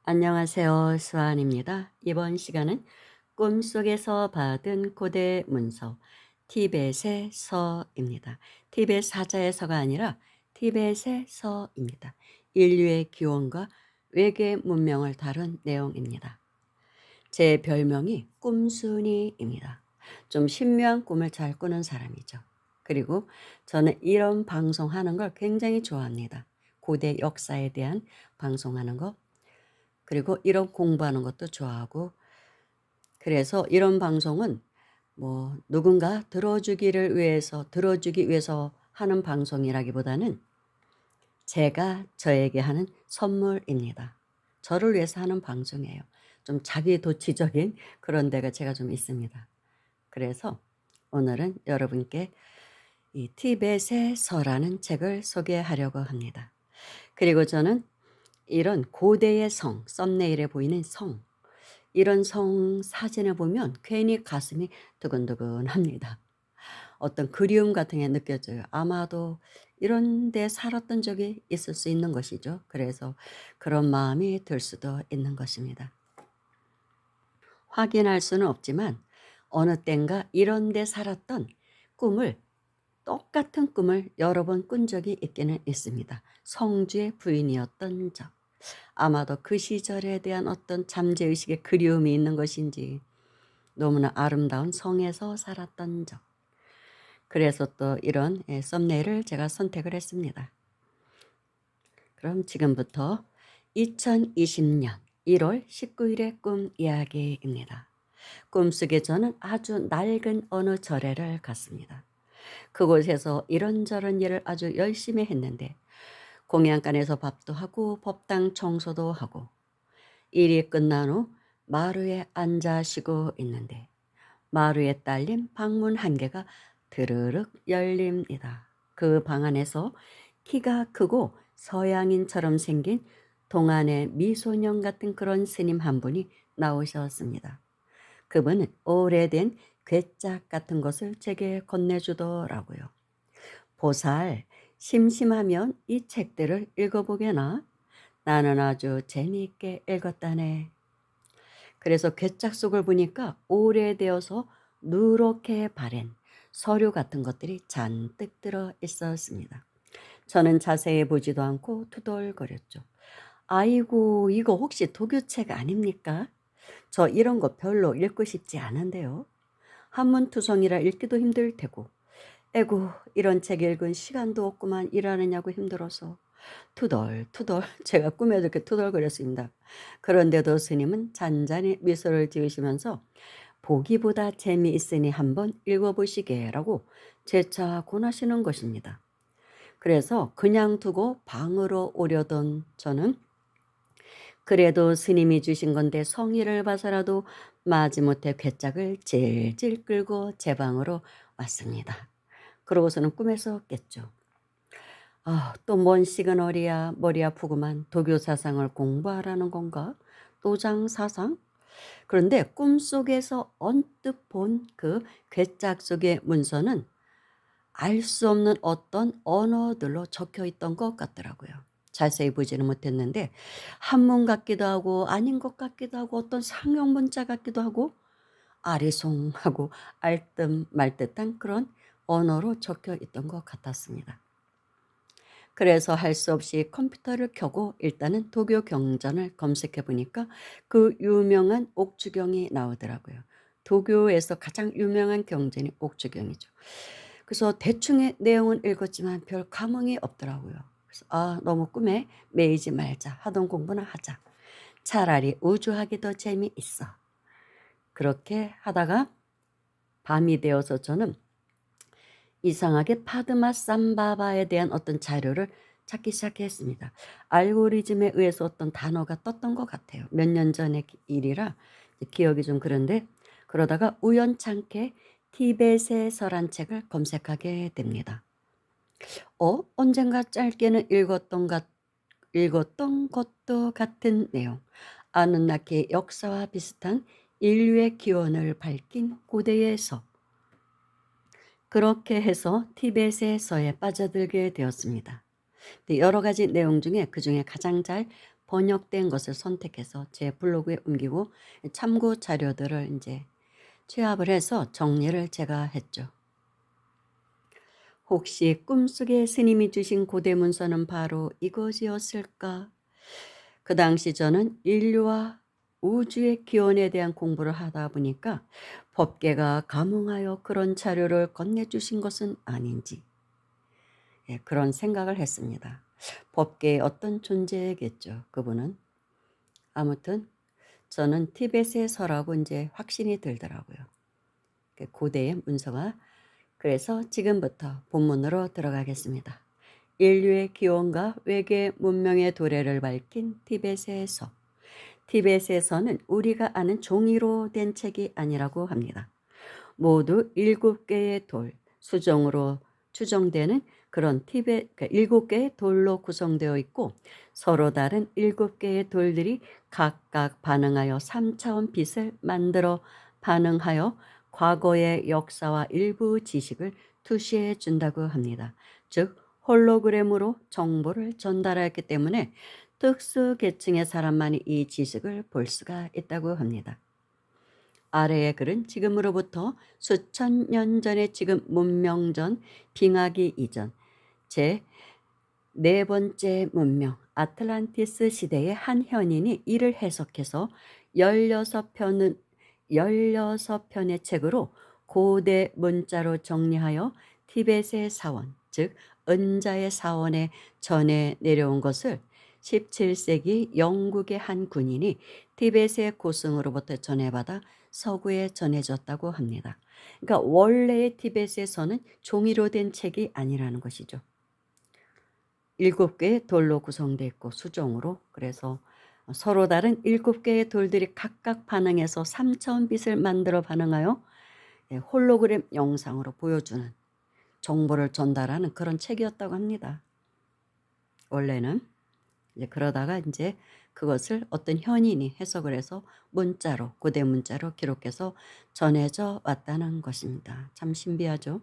안녕하세요. 수아입니다. 이번 시간은 꿈속에서 받은 고대 문서 티벳의 서입니다. 티벳 사자의 서가 아니라 티벳의 서입니다. 인류의 기원과 외계 문명을 다룬 내용입니다. 제 별명이 꿈순이입니다. 좀 신묘한 꿈을 잘 꾸는 사람이죠. 그리고 저는 이런 방송하는 걸 굉장히 좋아합니다. 고대 역사에 대한 방송하는 거, 그리고 이런 공부하는 것도 좋아하고, 그래서 이런 방송은 뭐 누군가 들어주기 위해서 하는 방송이라기보다는 제가 저에게 하는 선물입니다. 저를 위해서 하는 방송이에요. 좀 자기도취적인 그런 데가 제가 좀 있습니다. 그래서 오늘은 여러분께 이 티벳의 서라는 책을 소개하려고 합니다. 그리고 저는 이런 고대의 성, 썸네일에 보이는 성, 이런 성 사진을 보면 괜히 가슴이 두근두근합니다. 어떤 그리움 같은 게 느껴져요. 아마도 이런 데 살았던 적이 있을 수 있는 것이죠. 그래서 그런 마음이 들 수도 있는 것입니다. 확인할 수는 없지만 어느 땐가 이런 데 살았던 꿈을, 똑같은 꿈을 여러 번 꾼 적이 있기는 있습니다. 성주의 부인이었던 적. 아마도 그 시절에 대한 어떤 잠재의식의 그리움이 있는 것인지 너무나 아름다운 성에서 살았던 적. 그래서 또 이런 썸네일을 제가 선택을 했습니다. 그럼 지금부터 2020년 1월 19일의 꿈 이야기입니다. 꿈속에 저는 아주 낡은 어느 절에를 갔습니다. 그곳에서 이런저런 일을 아주 열심히 했는데 공양간에서 밥도 하고 법당 청소도 하고 일이 끝난 후 마루에 앉아 쉬고 있는데 마루에 딸린 방문 한 개가 드르륵 열립니다. 그 방 안에서 키가 크고 서양인처럼 생긴 동안의 미소년 같은 그런 스님 한 분이 나오셨습니다. 그분은 오래된 괴짝 같은 것을 제게 건네주더라고요. 보살, 심심하면 이 책들을 읽어보게나? 나는 아주 재미있게 읽었다네. 그래서 괴짝 속을 보니까 오래되어서 누렇게 바랜 서류 같은 것들이 잔뜩 들어 있었습니다. 저는 자세히 보지도 않고 투덜거렸죠. 아이고, 이거 혹시 도교책 아닙니까? 저 이런 거 별로 읽고 싶지 않은데요. 한문투성이라 읽기도 힘들 테고. 에고, 이런 책 읽은 시간도 없구만 일하느냐고 힘들어서. 투덜투덜 제가 꿈에도 이렇게 투덜거렸습니다. 그런데도 스님은 잔잔히 미소를 지으시면서 보기보다 재미있으니 한번 읽어보시게라고 재차 권하시는 것입니다. 그래서 그냥 두고 방으로 오려던 저는 그래도 스님이 주신 건데 성의를 봐서라도 마지못해 괴짝을 질질 끌고 제 방으로 왔습니다. 그러고서는 꿈에서 깼죠. 아, 또 뭔 시그널이야. 머리 아프구만. 도교 사상을 공부하라는 건가? 도장 사상? 그런데 꿈속에서 언뜻 본 그 괴짝 속의 문서는 알 수 없는 어떤 언어들로 적혀 있던 것 같더라고요. 자세히 보지는 못했는데 한문 같기도 하고 아닌 것 같기도 하고 어떤 상형 문자 같기도 하고 아리송하고 알듯 말듯한 그런 언어로 적혀 있던 것 같았습니다. 그래서 할 수 없이 컴퓨터를 켜고 일단은 도교 경전을 검색해 보니까 그 유명한 옥주경이 나오더라고요. 도교에서 가장 유명한 경전이 옥주경이죠. 그래서 대충의 내용은 읽었지만 별 감흥이 없더라고요. 그래서 아, 너무 꿈에 매이지 말자. 하던 공부나 하자. 차라리 우주학이 더 재미있어. 그렇게 하다가 밤이 되어서 저는 이상하게 파드마 삼바바에 대한 어떤 자료를 찾기 시작했습니다. 알고리즘에 의해서 어떤 단어가 떴던 것 같아요. 몇 년 전의 일이라 기억이 좀 그런데 그러다가 우연찮게 티벳의 서란 책을 검색하게 됩니다. 언젠가 짧게는 읽었던 것도 같은 내용. 아누나키의 역사와 비슷한 인류의 기원을 밝힌 고대의 서. 그렇게 해서 티벳의 서에 빠져들게 되었습니다. 여러 가지 내용 중에 그중에 가장 잘 번역된 것을 선택해서 제 블로그에 옮기고 참고 자료들을 이제 취합을 해서 정리를 제가 했죠. 혹시 꿈속에 스님이 주신 고대 문서는 바로 이것이었을까? 그 당시 저는 인류와 우주의 기원에 대한 공부를 하다 보니까 법계가 감흥하여 그런 자료를 건네주신 것은 아닌지, 예, 그런 생각을 했습니다. 법계의 어떤 존재겠죠, 그분은. 아무튼 저는 티벳의 서라고 이제 확신이 들더라고요. 그 고대의 문서가. 그래서 지금부터 본문으로 들어가겠습니다. 인류의 기원과 외계 문명의 도래를 밝힌 티벳의 서. 티벳의 서는 우리가 아는 종이로 된 책이 아니라고 합니다. 모두 7개의 돌, 수정으로 추정되는 그런 티벳, 그러니까 7개의 돌로 구성되어 있고 서로 다른 7개의 돌들이 각각 반응하여 3차원 빛을 만들어 반응하여 과거의 역사와 일부 지식을 투시해 준다고 합니다. 즉 홀로그램으로 정보를 전달하였기 때문에 특수 계층의 사람만이 이 지식을 볼 수가 있다고 합니다. 아래의 글은 지금으로부터 수천 년 전에 지금 문명 전 빙하기 이전 제 네 번째 문명 아틀란티스 시대의 한 현인이 이를 해석해서 16편의 책으로 고대 문자로 정리하여 티벳의 사원, 즉 은자의 사원에 전해 내려온 것을 17세기 영국의 한 군인이 티벳의 고승으로부터 전해받아 서구에 전해졌다고 합니다. 그러니까 원래의 티벳에서는 종이로 된 책이 아니라는 것이죠. 7개의 돌로 구성되어 있고 수정으로, 그래서 서로 다른 7개의 돌들이 각각 반응해서 3차원 빛을 만들어 반응하여 홀로그램 영상으로 보여주는 정보를 전달하는 그런 책이었다고 합니다. 원래는. 이제 그러다가 이제 그것을 어떤 현인이 해석을 해서 문자로, 고대 문자로 기록해서 전해져 왔다는 것입니다. 참 신비하죠.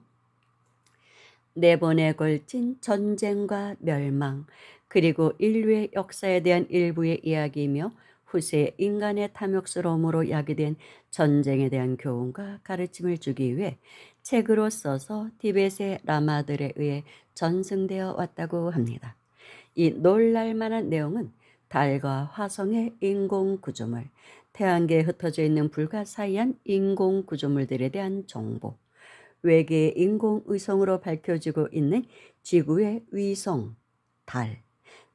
4번에 걸친 전쟁과 멸망, 그리고 인류의 역사에 대한 일부의 이야기이며 후세 인간의 탐욕스러움으로 야기된 전쟁에 대한 교훈과 가르침을 주기 위해 책으로 써서 티벳의 라마들에 의해 전승되어 왔다고 합니다. 이 놀랄만한 내용은 달과 화성의 인공 구조물, 태양계에 흩어져 있는 불가사의한 인공 구조물들에 대한 정보, 외계의 인공위성으로 밝혀지고 있는 지구의 위성,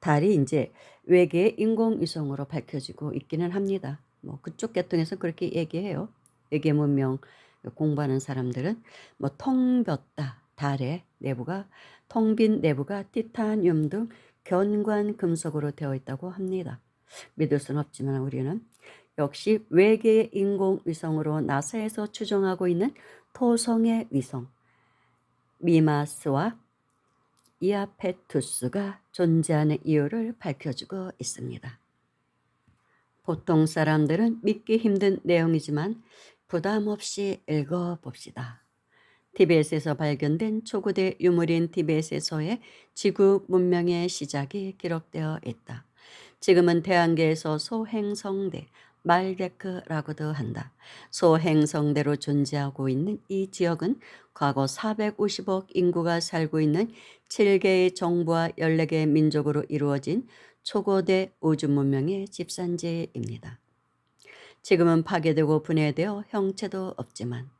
달이 이제 외계의 인공위성으로 밝혀지고 있기는 합니다. 뭐 그쪽 계통에서 그렇게 얘기해요. 외계 문명 공부하는 사람들은 뭐 텅볐다, 달의 내부가 텅 빈 내부가 티타늄 등 견고한 금속으로 되어 있다고 합니다. 믿을 수는 없지만 우리는 역시 외계의 인공위성으로 나사에서 추정하고 있는 토성의 위성 미마스와 이아페투스가 존재하는 이유를 밝혀주고 있습니다. 보통 사람들은 믿기 힘든 내용이지만 부담 없이 읽어봅시다. 티벳에서 발견된 초고대 유물인 티벳에서의 지구 문명의 시작이 기록되어 있다. 지금은 태양계에서 소행성대, 말데크라고도 한다. 소행성대로 존재하고 있는 이 지역은 과거 450억 인구가 살고 있는 7개의 정부와 14개의 민족으로 이루어진 초고대 우주 문명의 집산지입니다. 지금은 파괴되고 분해되어 형체도 없지만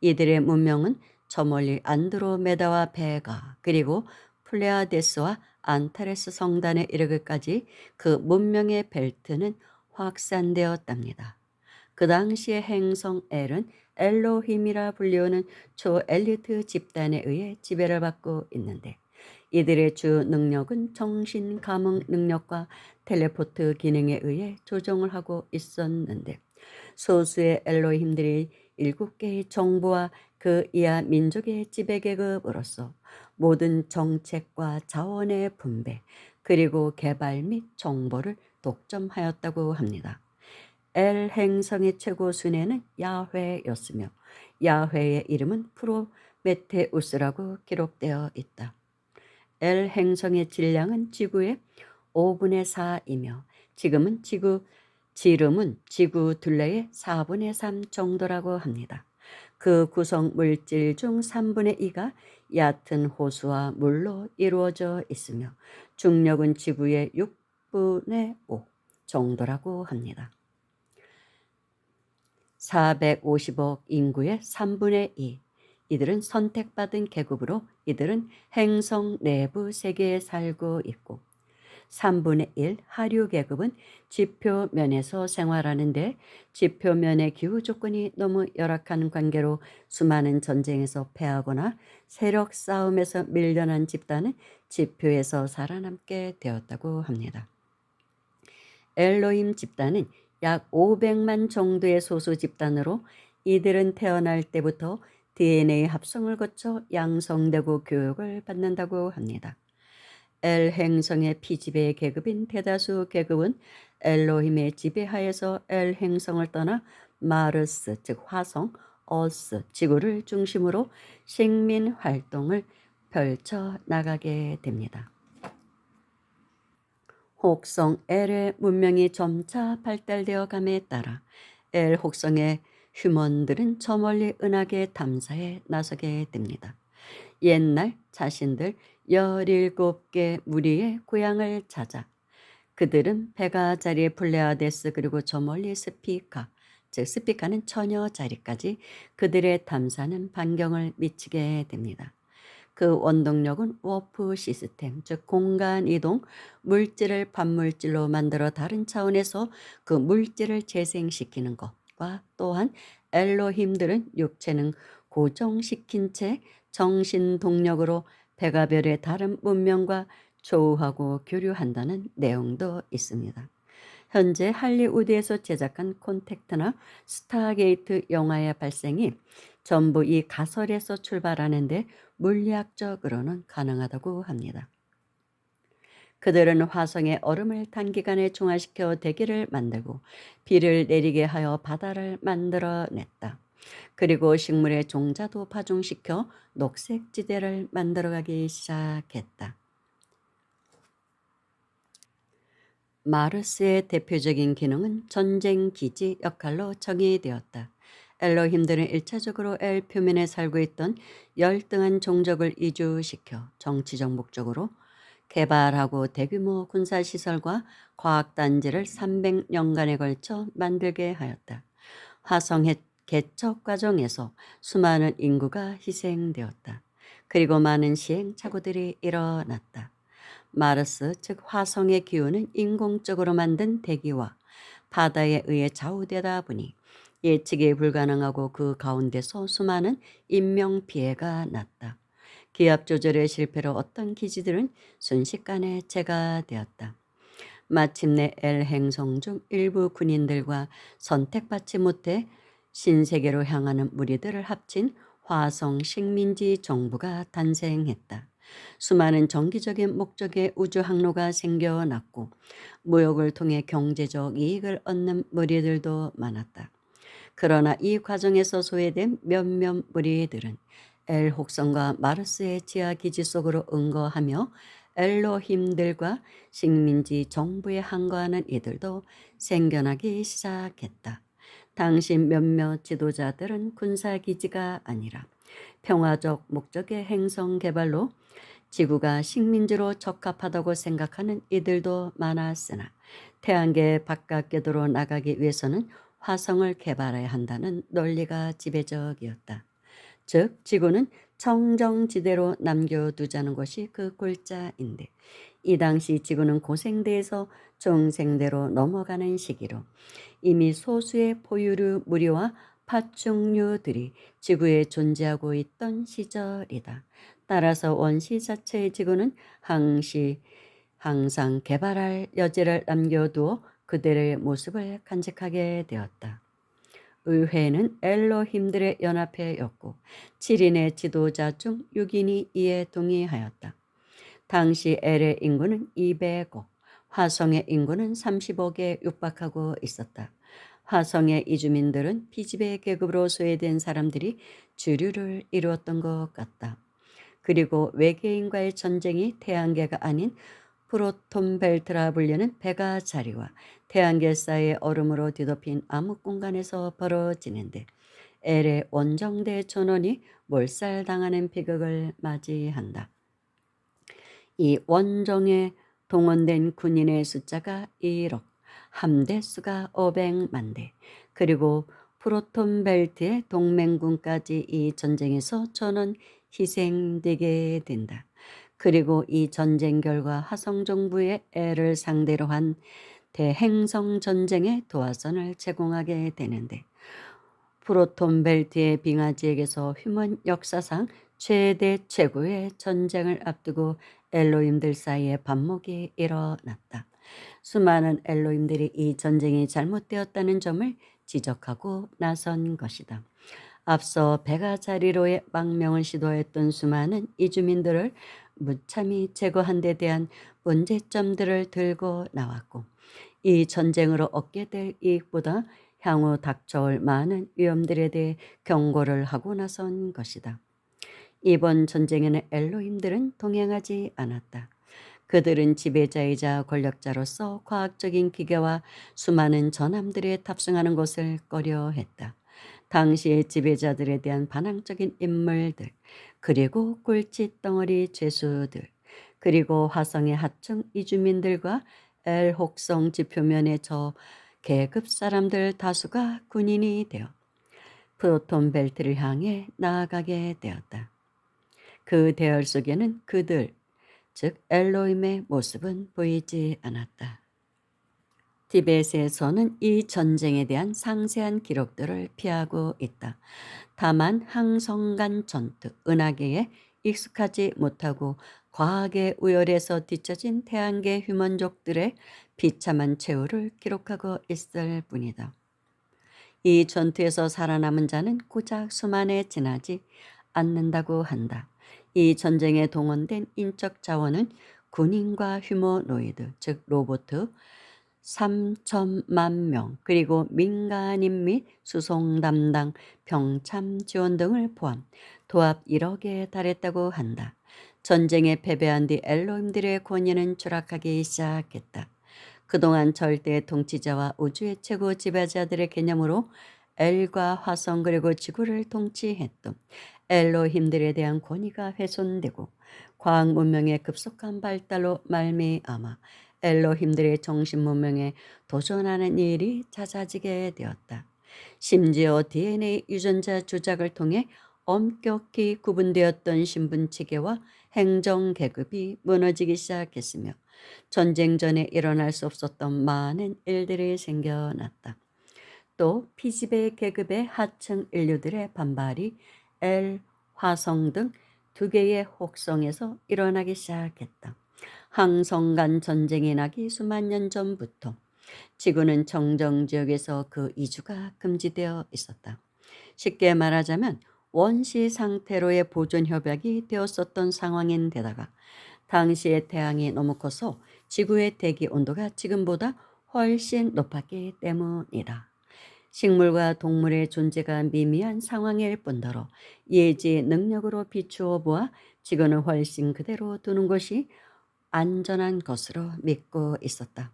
이들의 문명은 저 멀리 안드로메다와 베가 그리고 플레아데스와 안타레스 성단에 이르기까지 그 문명의 벨트는 확산되었답니다. 그 당시의 행성 엘은 엘로힘이라 불리우는 초엘리트 집단에 의해 지배를 받고 있는데 이들의 주 능력은 정신 감응 능력과 텔레포트 기능에 의해 조정을 하고 있었는데 소수의 엘로힘들이 7개의 정부와 그 이하 민족의 지배계급으로서 모든 정책과 자원의 분배 그리고 개발 및 정보를 독점하였다고 합니다. 엘 행성의 최고 순회는 야훼였으며 야훼의 이름은 프로메테우스라고 기록되어 있다. 엘 행성의 질량은 지구의 5분의 4이며 지름은 지구 둘레의 4분의 3 정도라고 합니다. 그 구성 물질 중 3분의 2가 얕은 호수와 물로 이루어져 있으며 중력은 지구의 6분의 5 정도라고 합니다. 450억 인구의 3분의 2. 이들은 선택받은 계급으로 이들은 행성 내부 세계에 살고 있고 3분의 1 하류 계급은 지표면에서 생활하는데 지표면의 기후 조건이 너무 열악한 관계로 수많은 전쟁에서 패하거나 세력 싸움에서 밀려난 집단은 지표에서 살아남게 되었다고 합니다. 엘로힘 집단은 약 500만 정도의 소수 집단으로 이들은 태어날 때부터 DNA 합성을 거쳐 양성되고 교육을 받는다고 합니다. 엘 행성의 피지배 계급인 대다수 계급은 엘로힘의 지배하에서 엘 행성을 떠나 마르스 즉 화성, 어스 지구를 중심으로 식민 활동을 펼쳐 나가게 됩니다. 혹성 엘의 문명이 점차 발달되어 감에 따라 엘 혹성의 휴먼들은 저 멀리 은하계 탐사에 나서게 됩니다. 옛날 자신들 17개 무리의 고향을 찾아 그들은 베가 자리에 플레아데스 그리고 저 멀리 스피카 즉 스피카는 처녀 자리까지 그들의 탐사는 반경을 미치게 됩니다. 그 원동력은 워프 시스템, 즉 공간 이동, 물질을 반물질로 만들어 다른 차원에서 그 물질을 재생시키는 것과 또한 엘로힘들은 육체는 고정시킨 채 정신 동력으로 백아별의 다른 문명과 조우하고 교류한다는 내용도 있습니다. 현재 할리우드에서 제작한 콘택트나 스타게이트 영화의 발생이 전부 이 가설에서 출발하는데 물리학적으로는 가능하다고 합니다. 그들은 화성의 얼음을 단기간에 중화시켜 대기를 만들고 비를 내리게 하여 바다를 만들어냈다. 그리고 식물의 종자도 파종시켜 녹색지대를 만들어가기 시작했다. 마르스의 대표적인 기능은 전쟁 기지 역할로 정의되었다. 엘로힘들은 1차적으로 엘 표면에 살고 있던 열등한 종족을 이주시켜 정치적 목적으로 개발하고 대규모 군사시설과 과학단지를 300년간에 걸쳐 만들게 하였다. 화성의 개척 과정에서 수많은 인구가 희생되었다. 그리고 많은 시행착오들이 일어났다. 마르스 즉 화성의 기후는 인공적으로 만든 대기와 바다에 의해 좌우되다 보니 예측이 불가능하고 그 가운데서 수많은 인명피해가 났다. 기압 조절의 실패로 어떤 기지들은 순식간에 제거되었다. 마침내 엘 행성 중 일부 군인들과 선택받지 못해 신세계로 향하는 무리들을 합친 화성 식민지 정부가 탄생했다. 수많은 정기적인 목적의 우주 항로가 생겨났고 무역을 통해 경제적 이익을 얻는 무리들도 많았다. 그러나 이 과정에서 소외된 몇몇 무리들은 엘 혹성과 마르스의 지하 기지 속으로 응거하며 엘로힘들과 식민지 정부에 항거하는 이들도 생겨나기 시작했다. 당시 몇몇 지도자들은 군사기지가 아니라 평화적 목적의 행성 개발로 지구가 식민지로 적합하다고 생각하는 이들도 많았으나 태양계 바깥 궤도로 나가기 위해서는 화성을 개발해야 한다는 논리가 지배적이었다. 즉 지구는 청정지대로 남겨두자는 것이 그 골자인데 이 당시 지구는 고생대에서 중생대로 넘어가는 시기로 이미 소수의 포유류 무리와 파충류들이 지구에 존재하고 있던 시절이다. 따라서 원시 자체의 지구는 항상 개발할 여지를 남겨두어 그들의 모습을 간직하게 되었다. 의회는 엘로힘들의 연합회였고 7인의 지도자 중 6인이 이에 동의하였다. 당시 엘의 인구는 200억, 화성의 인구는 30억에 육박하고 있었다. 화성의 이주민들은 피지배 계급으로 소외된 사람들이 주류를 이루었던 것 같다. 그리고 외계인과의 전쟁이 태양계가 아닌 프로톤 벨트라 불리는 배가 자리와 태양계 사이의 얼음으로 뒤덮인 암흑 공간에서 벌어지는데 엘의 원정대 전원이 몰살당하는 비극을 맞이한다. 이 원정에 동원된 군인의 숫자가 1억, 함대 수가 500만 대, 그리고 프로톤 벨트의 동맹군까지 이 전쟁에서 전원 희생되게 된다. 그리고 이 전쟁 결과 화성 정부의 애를 상대로 한 대행성 전쟁의 도화선을 제공하게 되는데 프로톤 벨트의 빙하지역에서 휴먼 역사상 최대 최고의 전쟁을 앞두고 엘로힘들 사이에 반목이 일어났다. 수많은 엘로힘들이 이 전쟁이 잘못되었다는 점을 지적하고 나선 것이다. 앞서 베가자리로의 망명을 시도했던 수많은 이주민들을 무참히 제거한 데 대한 문제점들을 들고 나왔고 이 전쟁으로 얻게 될 이익보다 향후 닥쳐올 많은 위험들에 대해 경고를 하고 나선 것이다. 이번 전쟁에는 엘로힘들은 동행하지 않았다. 그들은 지배자이자 권력자로서 과학적인 기계와 수많은 전함들에 탑승하는 것을 꺼려했다. 당시의 지배자들에 대한 반항적인 인물들, 그리고 꿀짓 덩어리 죄수들, 그리고 화성의 하층 이주민들과 엘 혹성 지표면의 저 계급 사람들 다수가 군인이 되어 프로톤 벨트를 향해 나아가게 되었다. 그 대열 속에는 그들, 즉 엘로힘의 모습은 보이지 않았다. 티벳에서는 이 전쟁에 대한 상세한 기록들을 피하고 있다. 다만 항성간 전투, 은하계에 익숙하지 못하고 과학의 우열에서 뒤처진 태양계 휴먼족들의 비참한 최후를 기록하고 있을 뿐이다. 이 전투에서 살아남은 자는 고작 수만에 지나지 않는다고 한다. 이 전쟁에 동원된 인적 자원은 군인과 휴머노이드, 즉 로봇 3천만 명, 그리고 민간인 및 수송 담당, 병참 지원 등을 포함 도합 1억에 달했다고 한다. 전쟁에 패배한 뒤 엘로힘들의 권위는 추락하기 시작했다. 그동안 절대 통치자와 우주의 최고 지배자들의 개념으로 엘과 화성 그리고 지구를 통치했던 엘로힘들에 대한 권위가 훼손되고 과학 문명의 급속한 발달로 말미암아 엘로힘들의 정신 문명에 도전하는 일이 잦아지게 되었다. 심지어 DNA 유전자 조작을 통해 엄격히 구분되었던 신분 체계와 행정 계급이 무너지기 시작했으며 전쟁 전에 일어날 수 없었던 많은 일들이 생겨났다. 또 피지배 계급의 하층 인류들의 반발이 엘, 화성 등 두 개의 혹성에서 일어나기 시작했다. 항성 간 전쟁이 나기 수만 년 전부터 지구는 정정 지역에서 그 이주가 금지되어 있었다. 쉽게 말하자면 원시 상태로의 보존 협약이 되었었던 상황인데다가 당시의 태양이 너무 커서 지구의 대기 온도가 지금보다 훨씬 높았기 때문이다. 식물과 동물의 존재가 미미한 상황일 뿐더러 예지 능력으로 비추어 보아 지구는 훨씬 그대로 두는 것이 안전한 것으로 믿고 있었다.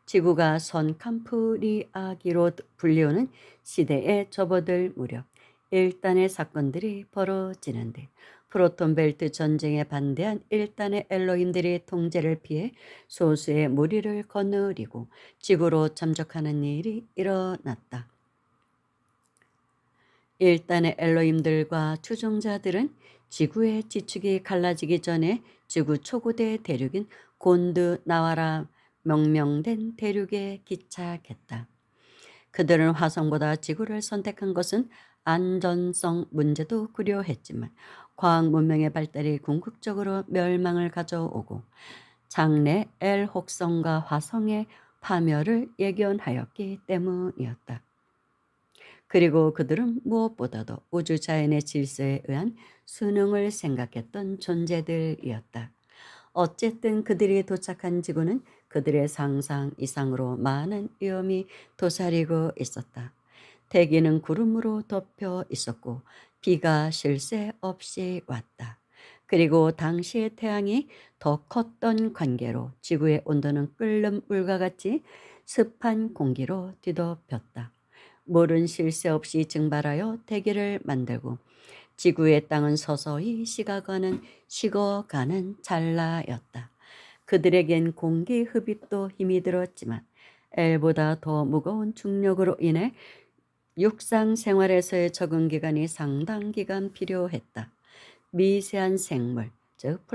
지구가 선캄프리아기로 불리우는 시대에 접어들 무렵 일단의 사건들이 벌어지는데 프로톤 벨트 전쟁에 반대한 일단의 엘로힘들이 통제를 피해 소수의 무리를 거느리고 지구로 잠적하는 일이 일어났다. 일단의 엘로힘들과 추종자들은 지구의 지축이 갈라지기 전에 지구 초고대 대륙인 곤드 나와라 명명된 대륙에 기착했다. 그들은 화성보다 지구를 선택한 것은 안전성 문제도 고려했지만 과학 문명의 발달이 궁극적으로 멸망을 가져오고 장래 엘 혹성과 화성의 파멸을 예견하였기 때문이었다. 그리고 그들은 무엇보다도 우주 자연의 질서에 의한 순응을 생각했던 존재들이었다. 어쨌든 그들이 도착한 지구는 그들의 상상 이상으로 많은 위험이 도사리고 있었다. 대기는 구름으로 덮여 있었고 비가 쉴 새 없이 왔다. 그리고 당시의 태양이 더 컸던 관계로 지구의 온도는 끓는 물과 같이 습한 공기로 뒤덮였다. 물은 쉴 새 없이 증발하여 대기를 만들고 지구의 땅은 서서히 식어가는 찰나였다. 그들에겐 공기 흡입도 힘이 들었지만 엘보다 더 무거운 중력으로 인해 육상 생활에서의 적응 기간이 상당 기간 필요했다. 미세한 생물, 즉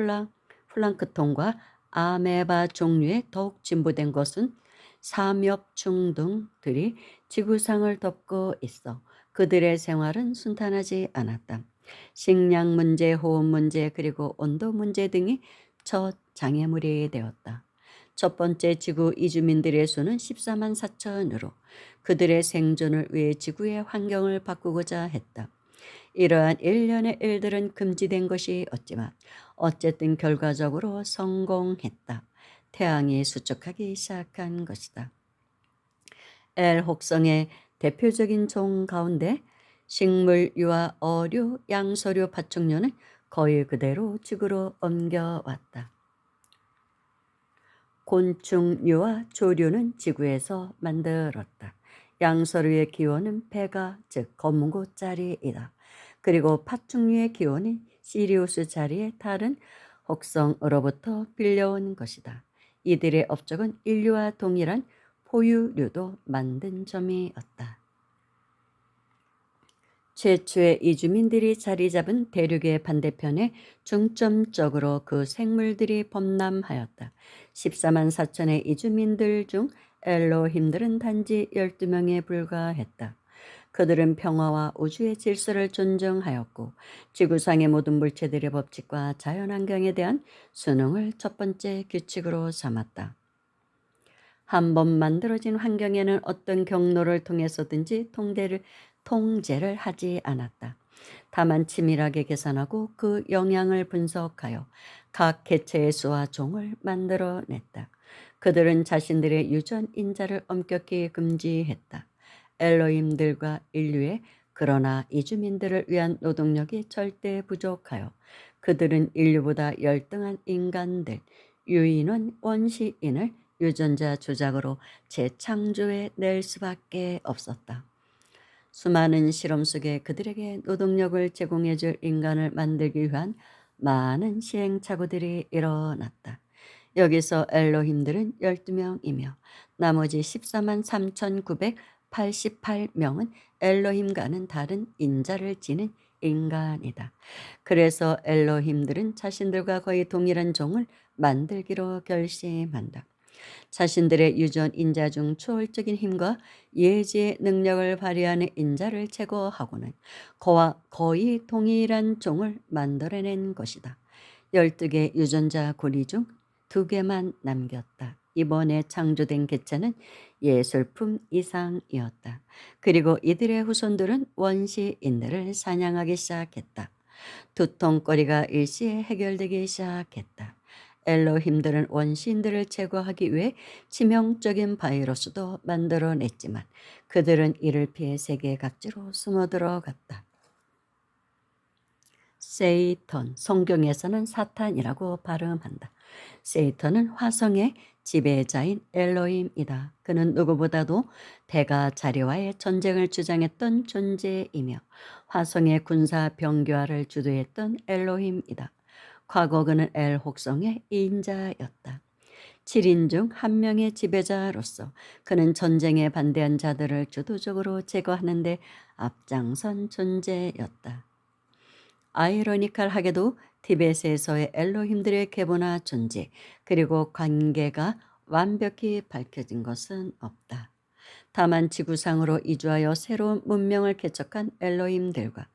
플랑크톤과 아메바 종류에 더욱 진보된 것은 삼엽충 등들이 지구상을 덮고 있어 그들의 생활은 순탄하지 않았다. 식량 문제, 호흡 문제, 그리고 온도 문제 등이 첫 장애물이 되었다. 첫 번째 지구 이주민들의 수는 14만 4천으로 그들의 생존을 위해 지구의 환경을 바꾸고자 했다. 이러한 일련의 일들은 금지된 것이 없지만 어쨌든 결과적으로 성공했다. 태양이 수축하기 시작한 것이다. 엘 혹성의 대표적인 종 가운데 식물류와 어류, 양서류 파충류는 거의 그대로 지구로 옮겨왔다. 곤충류와 조류는 지구에서 만들었다. 양서류의 기원은 베가, 즉 검은고 자리이다. 그리고 파충류의 기원은 시리우스 자리의 다른 혹성으로부터 빌려온 것이다. 이들의 업적은 인류와 동일한 포유류도 만든 점이었다. 최초의 이주민들이 자리 잡은 대륙의 반대편에 중점적으로 그 생물들이 범람하였다. 14만 4천의 이주민들 중 엘로힘들은 단지 12명에 불과했다. 그들은 평화와 우주의 질서를 존중하였고 지구상의 모든 물체들의 법칙과 자연환경에 대한 순응을 첫 번째 규칙으로 삼았다. 한 번 만들어진 환경에는 어떤 경로를 통해서든지 통제를 하지 않았다. 다만 치밀하게 계산하고 그 영향을 분석하여 각 개체의 수와 종을 만들어냈다. 그들은 자신들의 유전 인자를 엄격히 금지했다. 엘로힘들과 인류의 그러나 이주민들을 위한 노동력이 절대 부족하여 그들은 인류보다 열등한 인간들, 유인원, 원시인을 유전자 조작으로 재창조해 낼 수밖에 없었다. 수많은 실험 속에 그들에게 노동력을 제공해 줄 인간을 만들기 위한 많은 시행착오들이 일어났다. 여기서 엘로힘들은 12명이며 나머지 14만 3,988명은 엘로힘과는 다른 인자를 지닌 인간이다. 그래서 엘로힘들은 자신들과 거의 동일한 종을 만들기로 결심한다. 자신들의 유전 인자 중 초월적인 힘과 예지의 능력을 발휘하는 인자를 제거하고는 그와 거의 동일한 종을 만들어낸 것이다. 12개 유전자 고리 중 2개만 남겼다. 이번에 창조된 개체는 예술품 이상이었다. 그리고 이들의 후손들은 원시인들을 사냥하기 시작했다. 두통거리가 일시에 해결되기 시작했다. 엘로힘들은 원시인들을 제거하기 위해 치명적인 바이러스도 만들어냈지만 그들은 이를 피해 세계 각지로 숨어 들어갔다. 세이턴, 성경에서는 사탄이라고 발음한다. 세이턴은 화성의 지배자인 엘로힘이다. 그는 누구보다도 대가 자리와의 전쟁을 주장했던 존재이며 화성의 군사 병교화를 주도했던 엘로힘이다. 과거 그는 엘 혹성의 인자였다. 7인 중 한 명의 지배자로서 그는 전쟁에 반대한 자들을 주도적으로 제거하는 데 앞장선 존재였다. 아이러니컬하게도 티벳에서의 엘로힘들의 계보나 존재 그리고 관계가 완벽히 밝혀진 것은 없다. 다만 지구상으로 이주하여 새로운 문명을 개척한 엘로힘들과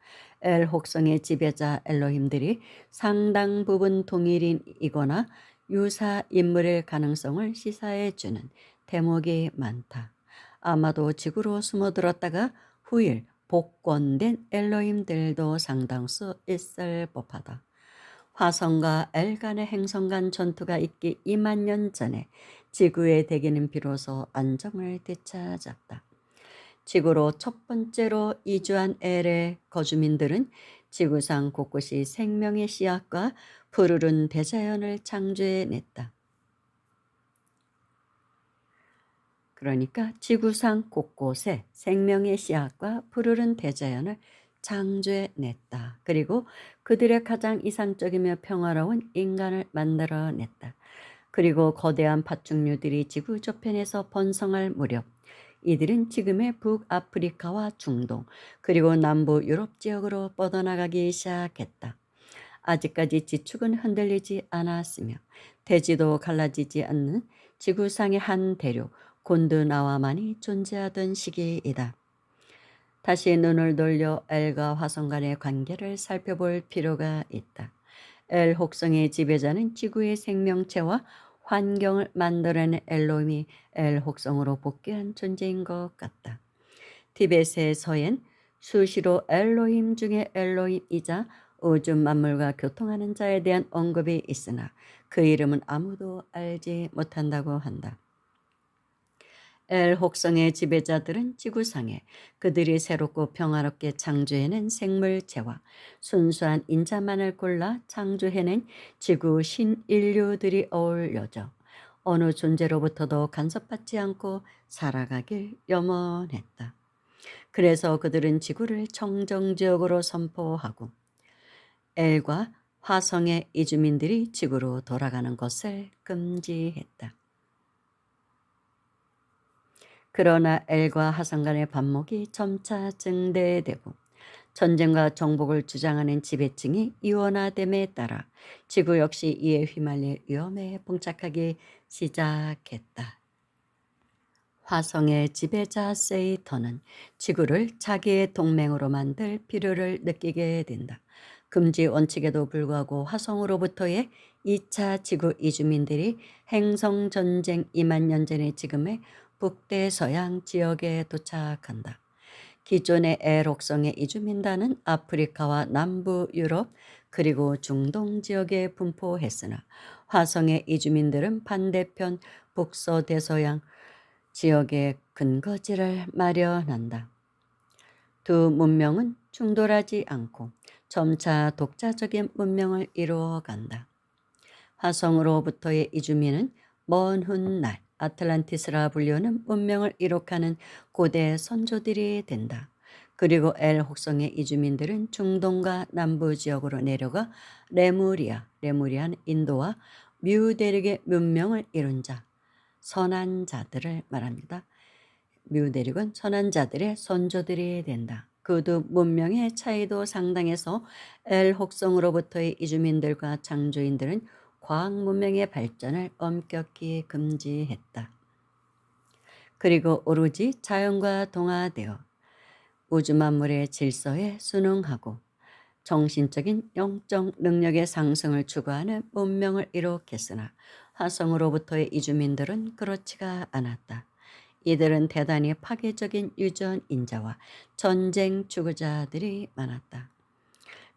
엘 혹성의 지배자 엘로힘들이 상당 부분 동일인이거나 유사 인물일 가능성을 시사해 주는 대목이 많다. 아마도 지구로 숨어들었다가 후일 복권된 엘로힘들도 상당수 있을 법하다. 화성과 엘 간의 행성 간 전투가 있기 2만 년 전에 지구의 대기는 비로소 안정을 되찾았다. 지구로 첫 번째로 이주한 엘의 거주민들은 지구상 곳곳이 생명의 씨앗과 푸르른 대자연을 창조해냈다. 그러니까 지구상 곳곳에 생명의 씨앗과 푸르른 대자연을 창조해냈다. 그리고 그들의 가장 이상적이며 평화로운 인간을 만들어냈다. 그리고 거대한 파충류들이 지구 저편에서 번성할 무렵 이들은 지금의 북아프리카와 중동 그리고 남부 유럽 지역으로 뻗어나가기 시작했다. 아직까지 지축은 흔들리지 않았으며 대지도 갈라지지 않는 지구상의 한 대륙 곤드나와만이 존재하던 시기이다. 다시 눈을 돌려 엘과 화성 간의 관계를 살펴볼 필요가 있다. 엘 혹성의 지배자는 지구의 생명체와 환경을 만들어낸 엘로힘이 엘 혹성으로 복귀한 존재인 것 같다. 티벳에서엔 수시로 엘로힘 중에 엘로힘이자 우주 만물과 교통하는 자에 대한 언급이 있으나 그 이름은 아무도 알지 못한다고 한다. 엘 혹성의 지배자들은 지구상에 그들이 새롭고 평화롭게 창조해낸 생물체와 순수한 인자만을 골라 창조해낸 지구 신인류들이 어울려져 어느 존재로부터도 간섭받지 않고 살아가길 염원했다. 그래서 그들은 지구를 청정지역으로 선포하고 엘과 화성의 이주민들이 지구로 돌아가는 것을 금지했다. 그러나 엘과 화성 간의 반목이 점차 증대되고 전쟁과 정복을 주장하는 지배층이 이원화됨에 따라 지구 역시 이에 휘말릴 위험에 봉착하기 시작했다. 화성의 지배자 세이턴은 지구를 자기의 동맹으로 만들 필요를 느끼게 된다. 금지 원칙에도 불구하고 화성으로부터의 2차 지구 이주민들이 행성 전쟁 2만 년 전의 지금의 북대서양 지역에 도착한다. 기존의 엘 혹성의 이주민단은 아프리카와 남부 유럽 그리고 중동 지역에 분포했으나 화성의 이주민들은 반대편 북서대서양 지역에 근거지를 마련한다. 두 문명은 충돌하지 않고 점차 독자적인 문명을 이루어간다. 화성으로부터의 이주민은 먼 훗날 아틀란티스라 불리는 문명을 이룩하는 고대 선조들이 된다. 그리고 엘 혹성의 이주민들은 중동과 남부 지역으로 내려가 레무리아는 인도와 뮤 대륙의 문명을 이룬 자, 선한 자들을 말합니다. 뮤 대륙은 선한 자들의 선조들이 된다. 그 두 문명의 차이도 상당해서 엘 혹성으로부터의 이주민들과 창조인들은 과학 문명의 발전을 엄격히 금지했다. 그리고 오로지 자연과 동화되어 우주 만물의 질서에 순응하고 정신적인 영적 능력의 상승을 추구하는 문명을 이룩했으나 화성으로부터의 이주민들은 그렇지가 않았다. 이들은 대단히 파괴적인 유전인자와 전쟁 추구자들이 많았다.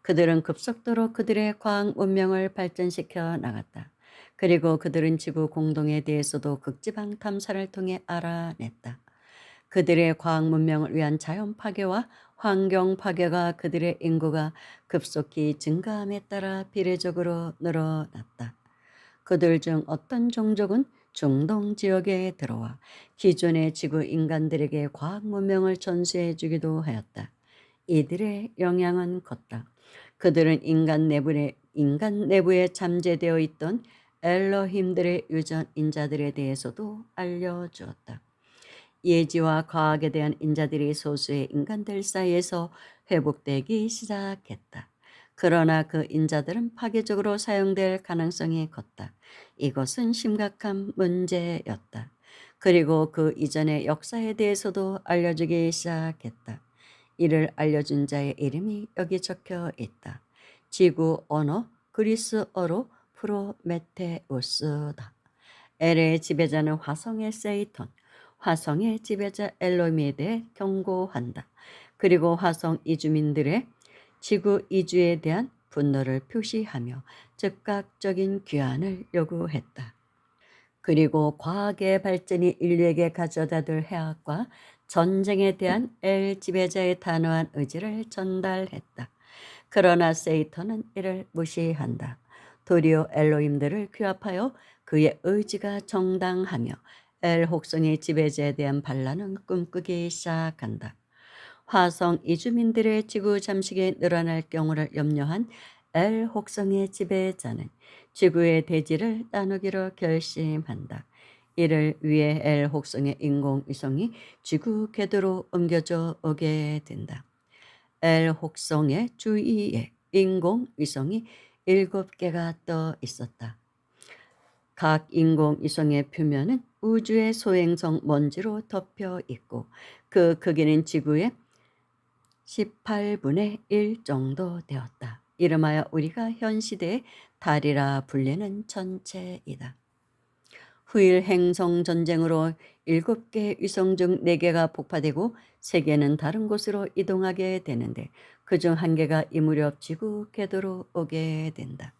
그들은 급속도로 그들의 과학 문명을 발전시켜 나갔다. 그리고 그들은 지구 공동에 대해서도 극지방 탐사를 통해 알아냈다. 그들의 과학 문명을 위한 자연 파괴와 환경 파괴가 그들의 인구가 급속히 증가함에 따라 비례적으로 늘어났다. 그들 중 어떤 종족은 중동 지역에 들어와 기존의 지구 인간들에게 과학 문명을 전수해 주기도 하였다. 이들의 영향은 컸다. 그들은 인간 내부에 잠재되어 있던 엘러힘들의 유전 인자들에 대해서도 알려주었다. 예지와 과학에 대한 인자들이 소수의 인간들 사이에서 회복되기 시작했다. 그러나 그 인자들은 파괴적으로 사용될 가능성이 컸다. 이것은 심각한 문제였다. 그리고 그 이전의 역사에 대해서도 알려주기 시작했다. 이를 알려준 자의 이름이 여기 적혀 있다. 지구 언어 그리스어로 프로메테우스다. 엘의 지배자는 화성의 세이턴, 화성의 지배자 엘로미에 대해 경고한다. 그리고 화성 이주민들의 지구 이주에 대한 분노를 표시하며 즉각적인 귀환을 요구했다. 그리고 과학의 발전이 인류에게 가져다 줄 해악과 전쟁에 대한 엘 지배자의 단호한 의지를 전달했다. 그러나 세이턴은 이를 무시한다. 도리어 엘로힘들을 규합하여 그의 의지가 정당하며 엘 혹성의 지배자에 대한 반란은 꿈꾸기 시작한다. 화성 이주민들의 지구 잠식이 늘어날 경우를 염려한 엘 혹성의 지배자는 지구의 대지를 나누기로 결심한다. 이를 위해 엘 혹성의 인공위성이 지구 궤도로 옮겨져 오게 된다. 엘 혹성의 주위에 인공위성이 7개가 떠 있었다. 각 인공위성의 표면은 우주의 소행성 먼지로 덮여 있고 그 크기는 지구의 18분의 1 정도 되었다. 이름하여 우리가 현 시대의 달이라 불리는 천체이다. 후일 행성 전쟁으로 7개 위성 중 4개가 폭파되고 3개는 다른 곳으로 이동하게 되는데 그중 1개가 이 무렵 지구 궤도로 오게 된다.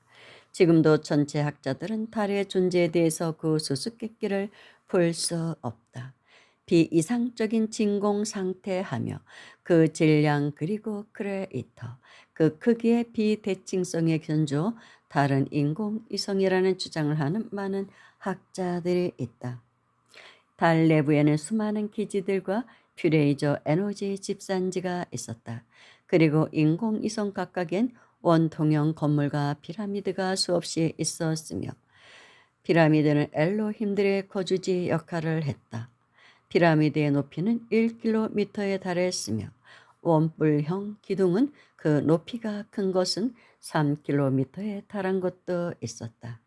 지금도 전체 학자들은 달의 존재에 대해서 그 수수께끼를 볼 수 없다. 비이상적인 진공 상태하며 그 질량 그리고 크레이터, 그 크기의 비대칭성에 견주어 다른 인공위성이라는 주장을 하는 많은 학자들이 있다. 달 내부에는 수많은 기지들과 퓨레이저 에너지 집산지가 있었다. 그리고 인공위성 각각엔 원통형 건물과 피라미드가 수없이 있었으며 피라미드는 엘로힘들의 거주지 역할을 했다. 피라미드의 높이는 1km에 달했으며 원뿔형 기둥은 그 높이가 큰 것은 3km에 달한 것도 있었다.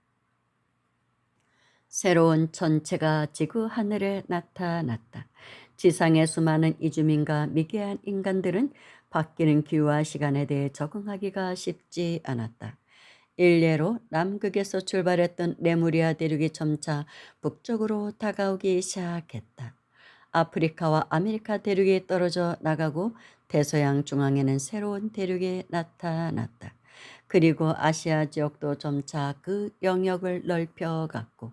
새로운 천체가 지구 하늘에 나타났다. 지상의 수많은 이주민과 미개한 인간들은 바뀌는 기후와 시간에 대해 적응하기가 쉽지 않았다. 일례로 남극에서 출발했던 레무리아 대륙이 점차 북쪽으로 다가오기 시작했다. 아프리카와 아메리카 대륙이 떨어져 나가고 대서양 중앙에는 새로운 대륙이 나타났다. 그리고 아시아 지역도 점차 그 영역을 넓혀갔고